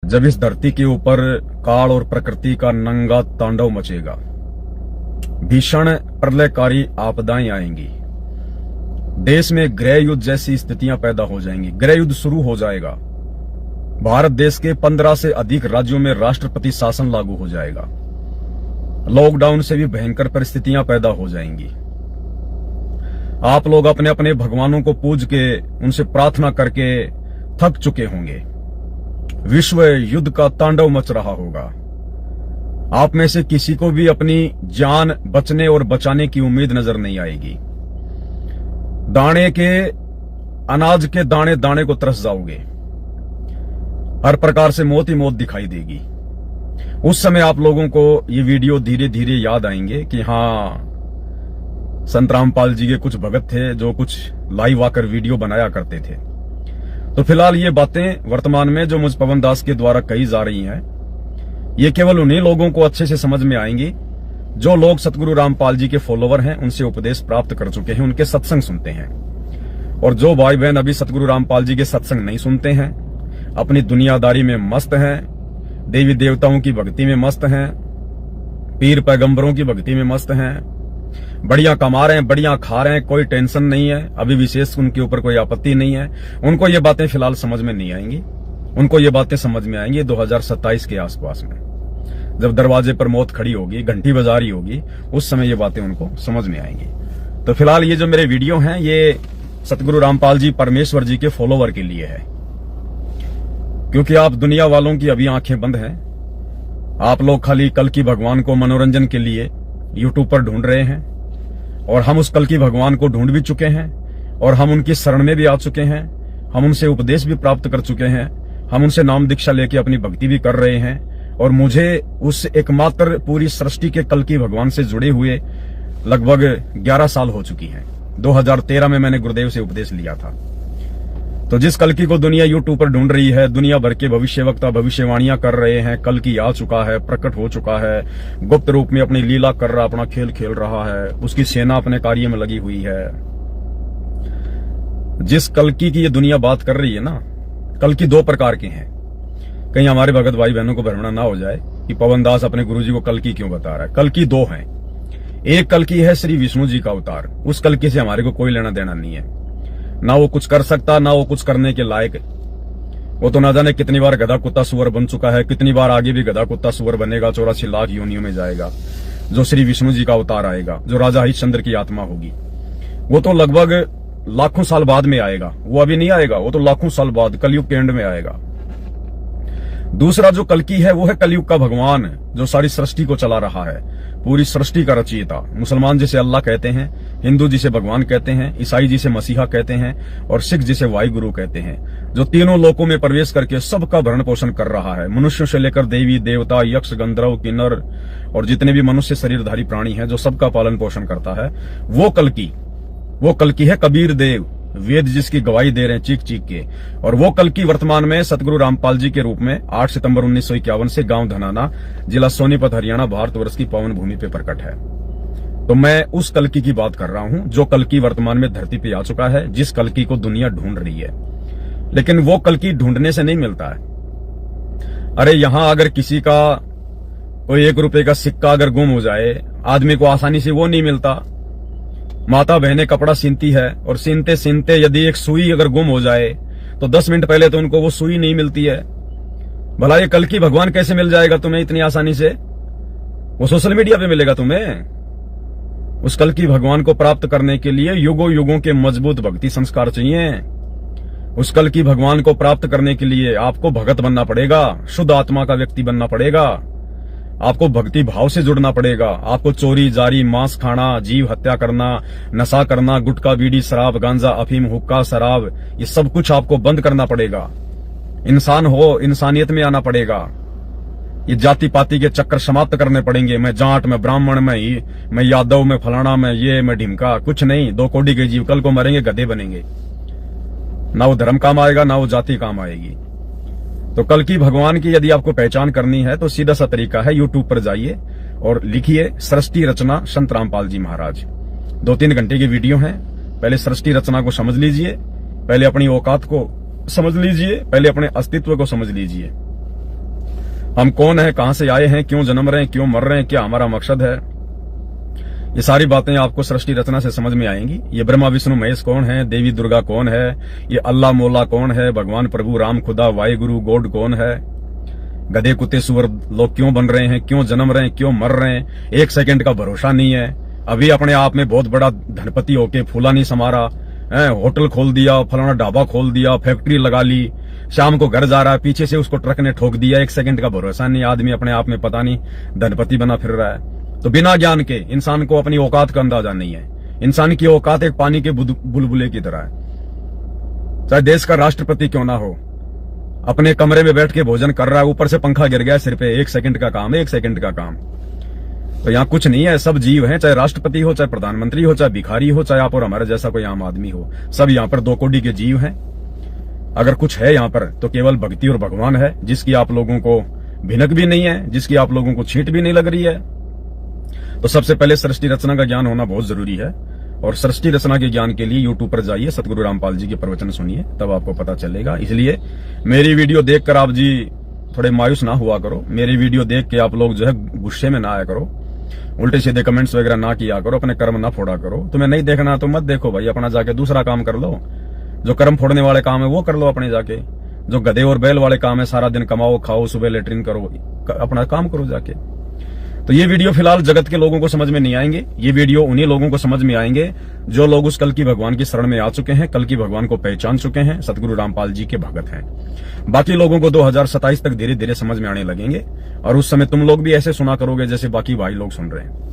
जब इस धरती के ऊपर काल और प्रकृति का नंगा तांडव मचेगा, भीषण प्रलयकारी आपदाएं आएंगी, देश में गृह युद्ध जैसी स्थितियां पैदा हो जाएंगी, गृह युद्ध शुरू हो जाएगा, भारत देश के 15 से अधिक राज्यों में राष्ट्रपति शासन लागू हो जाएगा, लॉकडाउन से भी भयंकर परिस्थितियां पैदा हो जाएंगी। आप लोग अपने अपने भगवानों को पूज के उनसे प्रार्थना करके थक चुके होंगे, विश्व युद्ध का तांडव मच रहा होगा। आप में से किसी को भी अपनी जान बचने और बचाने की उम्मीद नजर नहीं आएगी। दाने के अनाज के दाने दाने को तरस जाओगे, हर प्रकार से मौत ही मौत दिखाई देगी। उस समय आप लोगों को ये वीडियो धीरे धीरे याद आएंगे कि हाँ, संत रामपाल जी के कुछ भगत थे जो कुछ लाइव आकर वीडियो बनाया करते थे। तो फिलहाल ये बातें वर्तमान में जो मुझ पवन दास के द्वारा कही जा रही हैं, ये केवल उन्हीं लोगों को अच्छे से समझ में आएंगी जो लोग सतगुरु रामपाल जी के फॉलोवर हैं, उनसे उपदेश प्राप्त कर चुके हैं, उनके सत्संग सुनते हैं। और जो भाई बहन अभी सतगुरु रामपाल जी के सत्संग नहीं सुनते हैं, अपनी दुनियादारी में मस्त हैं, देवी देवताओं की भक्ति में मस्त हैं, पीर पैगंबरों की भक्ति में मस्त हैं, बढ़िया कमा रहे हैं, बढ़िया खा रहे हैं, कोई टेंशन नहीं है, अभी विशेष उनके ऊपर कोई आपत्ति नहीं है, उनको ये बातें फिलहाल समझ में नहीं आएंगी। उनको ये बातें समझ में आएंगी 2027 के आसपास में, जब दरवाजे पर मौत खड़ी होगी, घंटी बजा रही होगी, उस समय ये बातें उनको समझ में आएंगी। तो फिलहाल ये जो मेरे वीडियो हैं, ये सतगुरु रामपाल जी परमेश्वर जी के फॉलोवर के लिए है, क्योंकि आप दुनिया वालों की अभी आंखें बंद हैं। आप लोग खाली कल की भगवान को मनोरंजन के लिए यूट्यूब पर ढूंढ रहे हैं, और हम उस कल की भगवान को ढूंढ भी चुके हैं, और हम उनकी शरण में भी आ चुके हैं, हम उनसे उपदेश भी प्राप्त कर चुके हैं, हम उनसे नाम दीक्षा लेके अपनी भक्ति भी कर रहे हैं। और मुझे उस एकमात्र पूरी सृष्टि के कल की भगवान से जुड़े हुए लगभग 11 साल हो चुकी हैं। 2013 में मैंने गुरुदेव से उपदेश लिया था। तो जिस कल की को दुनिया यूट्यूब पर ढूंढ रही है, दुनिया भर के भविष्यवक्ता भविष्यवाणियां कर रहे हैं, कल की आ चुका है, प्रकट हो चुका है, गुप्त रूप में अपनी लीला कर रहा, अपना खेल खेल रहा है, उसकी सेना अपने कार्य में लगी हुई है। जिस कल की ये दुनिया बात कर रही है ना, कल की 2 प्रकार के हैं। कहीं हमारे भगत भाई बहनों को भ्रमण ना हो जाए कि पवन दास अपने गुरुजी को कल की क्यों बता रहा है। कल की 2 हैं। एक कल की है श्री विष्णु जी का अवतार, उस कल की से हमारे को कोई लेना देना नहीं है, ना वो कुछ कर सकता, ना वो कुछ करने के लायक। वो तो ना जाने कितनी बार गधा कुत्ता सुअर बन चुका है, कितनी बार आगे भी गधा कुत्ता सुअर बनेगा, 84 लाख योनियों में जाएगा। जो श्री विष्णु जी का अवतार आएगा, जो राजा हरिश्चंद्र की आत्मा होगी, वो तो लगभग लाखों साल बाद में आएगा। वो अभी नहीं आएगा, वो तो लाखों साल बाद कलयुग के एंड में आएगा। दूसरा जो कल की है, वो है कलयुग का भगवान, जो सारी सृष्टि को चला रहा है, पूरी सृष्टि का रचयिता। मुसलमान जिसे अल्लाह कहते हैं, हिंदू जिसे भगवान कहते हैं, ईसाई जिसे मसीहा कहते हैं, और सिख जिसे वाहिगुरु कहते हैं, जो तीनों लोकों में प्रवेश करके सबका भरण पोषण कर रहा है। मनुष्यों से लेकर देवी देवता, यक्ष, गंधर्व, किन्नर और जितने भी मनुष्य शरीरधारी प्राणी हैं, जो सबका पालन पोषण करता है, वो कल की है कबीर देव, वेद जिसकी गवाही दे रहे हैं चीख चीख के। और वो कल की वर्तमान में सतगुरु रामपाल जी के रूप में 8 सितंबर 1951 से गांव धनाना, जिला सोनीपत, हरियाणा, भारतवर्ष की पावन भूमि पे प्रकट है। तो मैं उस कल की बात कर रहा हूं, जो कल की वर्तमान में धरती पे आ चुका है, जिस कल की को दुनिया ढूंढ रही है। लेकिन वो कल की ढूंढने से नहीं मिलता है। अरे यहां अगर किसी का कोई 1 रुपए का सिक्का अगर गुम हो जाए, आदमी को आसानी से वो नहीं मिलता। माता बहनें कपड़ा सीनती है, और सीनते सीनते यदि एक सुई अगर गुम हो जाए, तो 10 मिनट पहले तो उनको वो सुई नहीं मिलती है। भला ये कल की भगवान कैसे मिल जाएगा तुम्हें इतनी आसानी से? वो सोशल मीडिया पे मिलेगा तुम्हें। उस कल की भगवान को प्राप्त करने के लिए युगों युगों के मजबूत भक्ति संस्कार चाहिए। उस कल की भगवान को प्राप्त करने के लिए आपको भगत बनना पड़ेगा, शुद्ध आत्मा का व्यक्ति बनना पड़ेगा, आपको भक्ति भाव से जुड़ना पड़ेगा। आपको चोरी जारी, मांस खाना, जीव हत्या करना, नशा करना, गुटखा बीड़ी शराब गांजा अफीम हुक्का शराब, ये सब कुछ आपको बंद करना पड़ेगा। इंसान हो, इंसानियत में आना पड़ेगा। ये जाति पाति के चक्कर समाप्त करने पड़ेंगे। मैं जाट, मैं ब्राह्मण, मैं यादव, मैं फलाना, मैं ये, मैं ढिमका, कुछ नहीं। 2 कोड़ी के जीव कल को मरेंगे, गधे बनेंगे। ना वो धर्म काम आएगा, ना वो जाति काम आएगी। तो कल की भगवान की यदि आपको पहचान करनी है, तो सीधा सा तरीका है, यूट्यूब पर जाइए और लिखिए सृष्टि रचना संत रामपाल जी महाराज। 2-3 घंटे की वीडियो है। पहले सृष्टि रचना को समझ लीजिए, पहले अपनी औकात को समझ लीजिए, पहले अपने अस्तित्व को समझ लीजिए। हम कौन है, कहां से आए हैं, क्यों जन्म रहे हैं, क्यों मर रहे हैं, क्या हमारा मकसद है, ये सारी बातें आपको सृष्टि रचना से समझ में आएंगी। ये ब्रह्मा विष्णु महेश कौन है, देवी दुर्गा कौन है, ये अल्लाह मौला कौन है, भगवान प्रभु राम खुदा वाहिगुरु गॉड कौन है, गधे कुत्ते सुअर लोग क्यों बन रहे हैं, क्यों जन्म रहे हैं, क्यों मर रहे हैं, एक सेकंड का भरोसा नहीं है। अभी अपने आप में बहुत बड़ा धनपति होके फूला नहीं समारा, होटल खोल दिया, फलाना ढाबा खोल दिया, फैक्ट्री लगा ली, शाम को घर जा रहा है, पीछे से उसको ट्रक ने ठोक दिया, एक सेकंड का भरोसा नहीं। आदमी अपने आप में पता नहीं धनपति बना फिर रहा है। तो बिना ज्ञान के इंसान को अपनी औकात का अंदाजा नहीं है। इंसान की औकात एक पानी के बुलबुले की तरह है। चाहे देश का राष्ट्रपति क्यों ना हो, अपने कमरे में बैठ के भोजन कर रहा है, ऊपर से पंखा गिर गया सिर पे, एक सेकंड का काम है, एक सेकंड का काम। तो यहाँ कुछ नहीं है, सब जीव हैं, चाहे राष्ट्रपति हो, चाहे प्रधानमंत्री हो, चाहे भिखारी हो, चाहे आप और हमारे जैसा कोई आम आदमी हो, सब यहाँ पर 2 कोटि के जीव हैं। अगर कुछ है यहाँ पर तो केवल भक्ति और भगवान है, जिसकी आप लोगों को भिनक भी नहीं है, जिसकी आप लोगों को छींट भी नहीं लग रही है। तो सबसे पहले सृष्टि रचना का ज्ञान होना बहुत जरूरी है, और सृष्टि रचना के ज्ञान के लिए यूट्यूब पर जाइए, सतगुरु रामपाल जी के प्रवचन सुनिए, तब आपको पता चलेगा। इसलिए मेरी वीडियो देखकर आप जी थोड़े मायूस ना हुआ करो, मेरी वीडियो देख के आप लोग जो है गुस्से में ना आया करो, उल्टे सीधे कमेंट्स वगैरह ना किया करो, अपने कर्म ना फोड़ा करो। तुम्हें नहीं देखना तो मत देखो भाई, अपना जाके दूसरा काम कर लो। जो कर्म फोड़ने वाले काम है वो कर लो अपने जाके, जो गधे और बैल वाले काम है सारा दिन कमाओ खाओ सुबह लेटरिन करो, अपना काम करो जाके। तो ये वीडियो फिलहाल जगत के लोगों को समझ में नहीं आएंगे, ये वीडियो उन्हीं लोगों को समझ में आएंगे जो लोग उस कल की भगवान की शरण में आ चुके हैं, कल की भगवान को पहचान चुके हैं, सतगुरु रामपाल जी के भगत हैं। बाकी लोगों को 2027 तक धीरे धीरे समझ में आने लगेंगे, और उस समय तुम लोग भी ऐसे सुना करोगे जैसे बाकी भाई लोग सुन रहे हैं।